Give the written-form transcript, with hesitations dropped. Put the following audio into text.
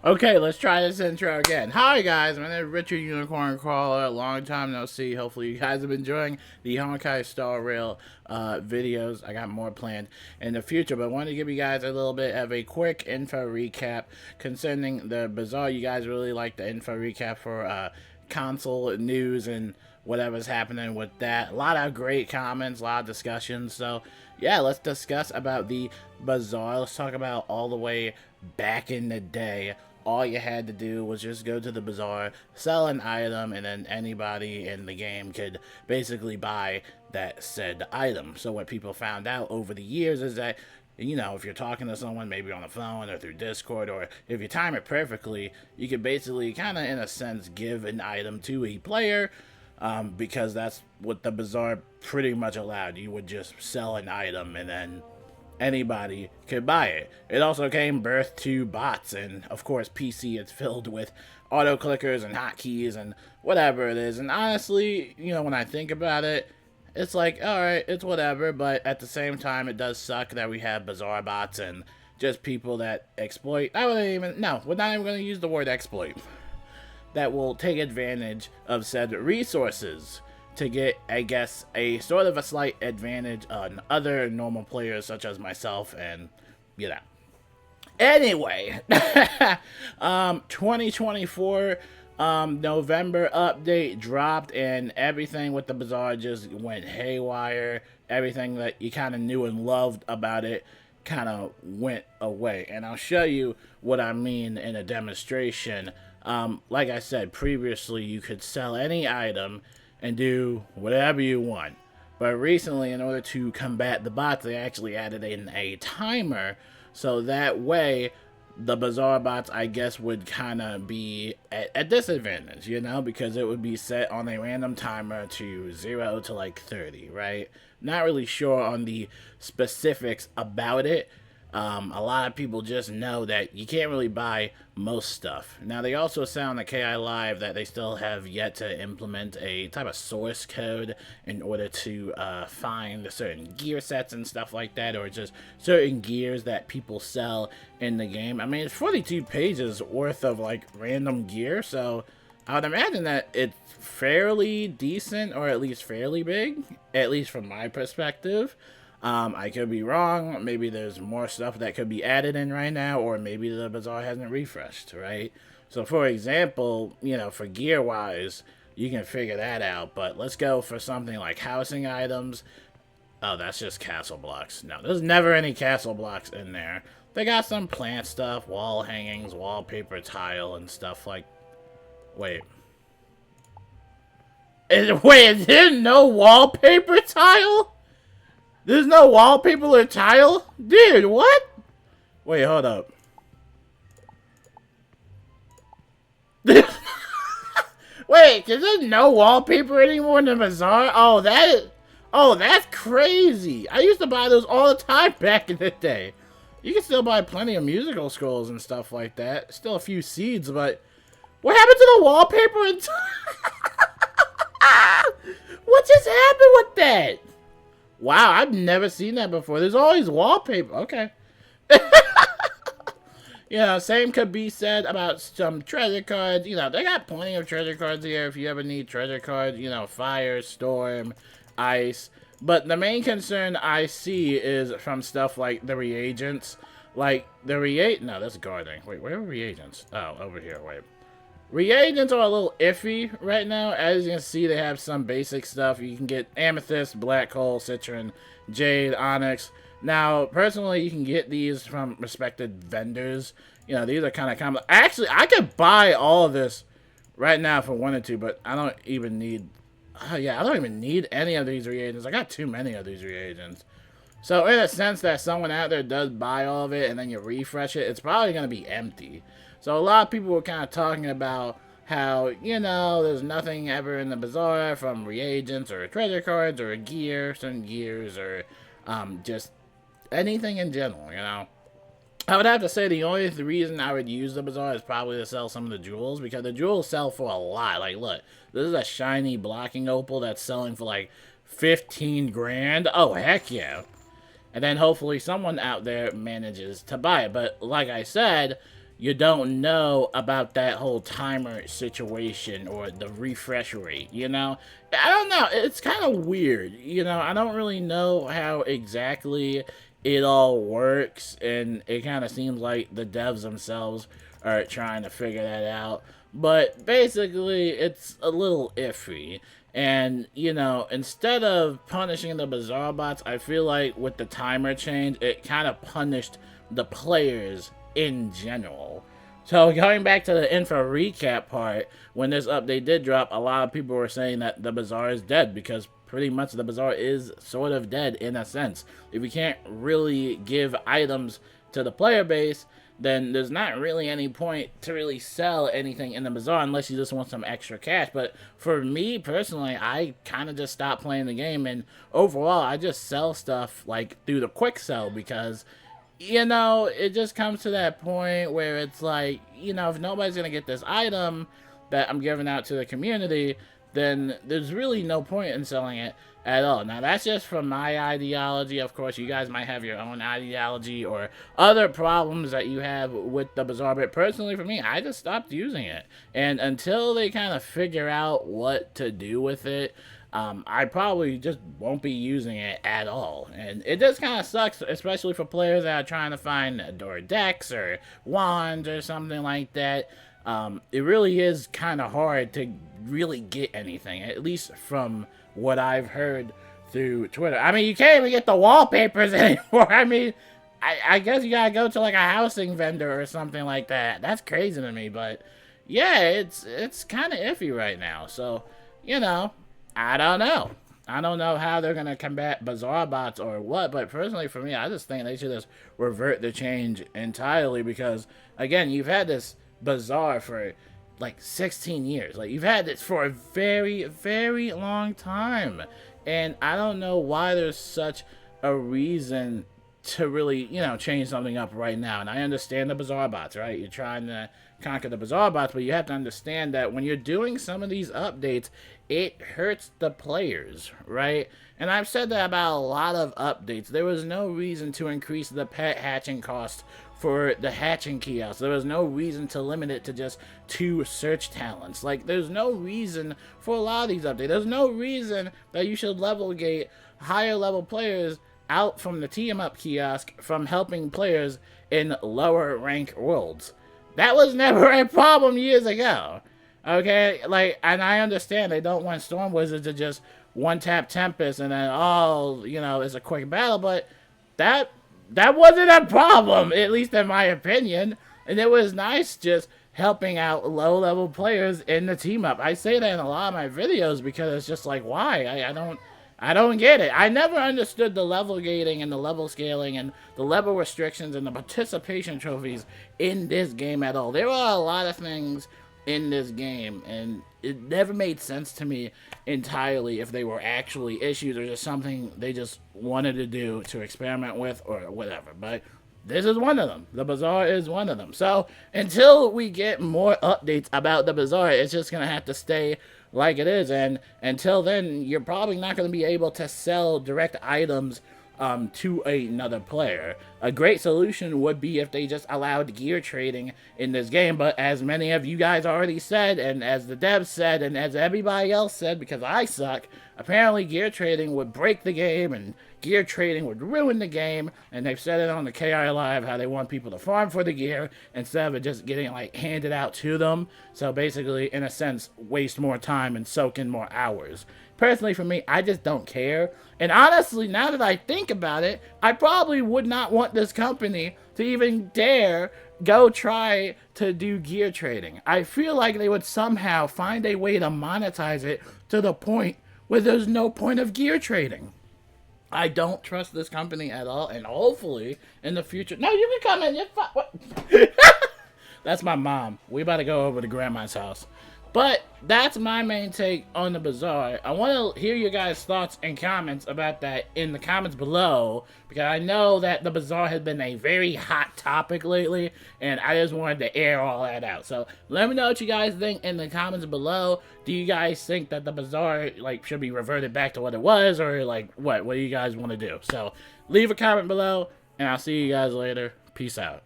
Okay, let's try this intro again. Hi guys, my name is Richard Unicorn Crawler. Long time no see. Hopefully you guys have been enjoying the Honkai Star Rail videos. I got more planned in the future, but I wanted to give you guys a little bit of a quick info recap concerning the Bazaar. You guys really like the info recap for console news and whatever's happening with that. A lot of great comments, a lot of discussions. So yeah, let's discuss about the Bazaar. Let's talk about all the way back in the day. All you had to do was just go to the Bazaar, sell an item, and then anybody in the game could basically buy that said item. So what people found out over the years is that, you know, if you're talking to someone, maybe on the phone or through Discord, or if you time it perfectly, you could basically kind of, in a sense, give an item to a player, because that's what the Bazaar pretty much allowed. You would just sell an item and then anybody could buy it. It also came birth to bots, and of course PC is filled with auto clickers and hotkeys and whatever it is. And honestly, you know, when I think about it, it's like, alright, it's whatever, but at the same time it does suck that we have Bazaar bots and just people that exploit. We're not even going to use the word exploit. That will take advantage of said resources to get, I guess, a sort of a slight advantage on other normal players such as myself, and, you know. Anyway, 2024 November update dropped, and everything with the Bazaar just went haywire. Everything that you kind of knew and loved about it kind of went away. And I'll show you what I mean in a demonstration. Like I said previously, you could sell any item and do whatever you want. But recently, in order to combat the bots, they actually added in a timer, so that way the Bazaar bots, I guess, would kind of be at a disadvantage, you know, because it would be set on a random timer to 0 to like 30, right? Not really sure on the specifics about it. A lot of people just know that you can't really buy most stuff. Now, they also say on the KI Live that they still have yet to implement a type of source code in order to find certain gear sets and stuff like that, or just certain gears that people sell in the game. I mean, it's 42 pages worth of like random gear, so I would imagine that it's fairly decent, or at least fairly big, at least from my perspective. I could be wrong. Maybe there's more stuff that could be added in right now, or maybe the Bazaar hasn't refreshed, right? So, for example, you know, for gear-wise, you can figure that out. But let's go for something like housing items. Oh, that's just castle blocks. No, there's never any castle blocks in there. They got some plant stuff, wall hangings, wallpaper tile, and stuff like... Wait. Is there no wallpaper tile? There's no wallpaper or tile? Dude, what? Wait, hold up. Wait, cause there's no wallpaper anymore in the Bazaar? Oh, that's crazy. I used to buy those all the time back in the day. You can still buy plenty of musical scrolls and stuff like that. Still a few seeds, but what happened to the wallpaper and what just happened with that? Wow, I've never seen that before. There's always wallpaper. Okay. You know, same could be said about some treasure cards. You know, they got plenty of treasure cards here if you ever need treasure cards. You know, fire, storm, ice. But the main concern I see is from stuff like the reagents. Like, no, that's guarding. Wait, where are reagents? Oh, over here, wait. Reagents are a little iffy right now. As you can see, they have some basic stuff. You can get amethyst, black hole, citron, jade, onyx. Now, personally, you can get these from respected vendors. You know, these are kind of common. Actually, I could buy all of this right now if I wanted to, but I don't even need... Oh, yeah, I don't even need any of these reagents. I got too many of these reagents. So, in a sense that someone out there does buy all of it and then you refresh it, it's probably going to be empty. So a lot of people were kind of talking about how, you know, there's nothing ever in the Bazaar from reagents or treasure cards or gear, certain gears, or just anything in general, you know. I would have to say the only reason I would use the Bazaar is probably to sell some of the jewels, because the jewels sell for a lot. Like, look, this is a shiny blocking opal that's selling for like 15 grand. Oh, heck yeah. And then hopefully someone out there manages to buy it. But like I said, you don't know about that whole timer situation or the refresh rate, you know? I don't know. It's kind of weird, you know? I don't really know how exactly it all works, and it kind of seems like the devs themselves are trying to figure that out. But basically, it's a little iffy. And, you know, instead of punishing the Bazaar bots, I feel like with the timer change, it kind of punished the players in general. So going back to the info recap part, when this update did drop, a lot of people were saying that the Bazaar is dead because pretty much the Bazaar is sort of dead in a sense. If you can't really give items to the player base, then there's not really any point to really sell anything in the Bazaar unless you just want some extra cash. But for me personally, I kind of just stopped playing the game, and overall I just sell stuff like through the quick sell because, you know, it just comes to that point where it's like, you know, if nobody's gonna get this item that I'm giving out to the community, then there's really no point in selling it at all. Now, that's just from my ideology. Of course, you guys might have your own ideology or other problems that you have with the Bazaar, but personally for me, I just stopped using it. And until they kind of figure out what to do with it, I probably just won't be using it at all. And it just kind of sucks, especially for players that are trying to find door decks or wands or something like that. It really is kind of hard to really get anything, at least from what I've heard through Twitter. I mean, you can't even get the wallpapers anymore. I mean, I guess you gotta go to like a housing vendor or something like that. That's crazy to me, but yeah, it's kind of iffy right now. So, you know, I don't know. I don't know how they're gonna combat Bazaar bots or what, but personally for me, I just think they should just revert the change entirely because, again, you've had this Bazaar for like 16 years. Like, you've had this for a very, very long time. And I don't know why there's such a reason to really, you know, change something up right now. And I understand the Bazaar bots, right? You're trying to conquer the Bazaar bots, but you have to understand that when you're doing some of these updates, it hurts the players, right? And I've said that about a lot of updates. There was no reason to increase the pet hatching cost for the hatching kiosk. There was no reason to limit it to just 2 search talents. Like, there's no reason for a lot of these updates. There's no reason that you should level gate higher level players out from the team up kiosk from helping players in lower rank worlds. That was never a problem years ago. Okay, like, and I understand they don't want Storm Wizards to just one-tap Tempest and then, oh, you know, it's a quick battle, but that wasn't a problem, at least in my opinion. And it was nice just helping out low-level players in the team-up. I say that in a lot of my videos because it's just like, why? I don't get it. I never understood the level gating and the level scaling and the level restrictions and the participation trophies in this game at all. There are a lot of things in this game, and it never made sense to me entirely if they were actually issues or just something they just wanted to do to experiment with or whatever. But this is one of them. The Bazaar is one of them. So until we get more updates about the Bazaar, it's just going to have to stay like it is. And until then, you're probably not going to be able to sell direct items to another player. A great solution would be if they just allowed gear trading in this game, but as many of you guys already said, and as the devs said, and as everybody else said, because I suck, apparently gear trading would break the game, and gear trading would ruin the game, and they've said it on the KI Live how they want people to farm for the gear instead of it just getting like handed out to them. So basically, in a sense, waste more time and soak in more hours. Personally, for me, I just don't care. And honestly, now that I think about it, I probably would not want this company to even dare go try to do gear trading. I feel like they would somehow find a way to monetize it to the point where there's no point of gear trading. I don't trust this company at all, and hopefully in the future... No, you can come in. You're what? That's my mom. We about to go over to Grandma's house. But that's my main take on the Bazaar. I want to hear your guys' thoughts and comments about that in the comments below, because I know that the Bazaar has been a very hot topic lately, and I just wanted to air all that out. So let me know what you guys think in the comments below. Do you guys think that the Bazaar like should be reverted back to what it was, or like what do you guys want to do? So leave a comment below, and I'll see you guys later. Peace out.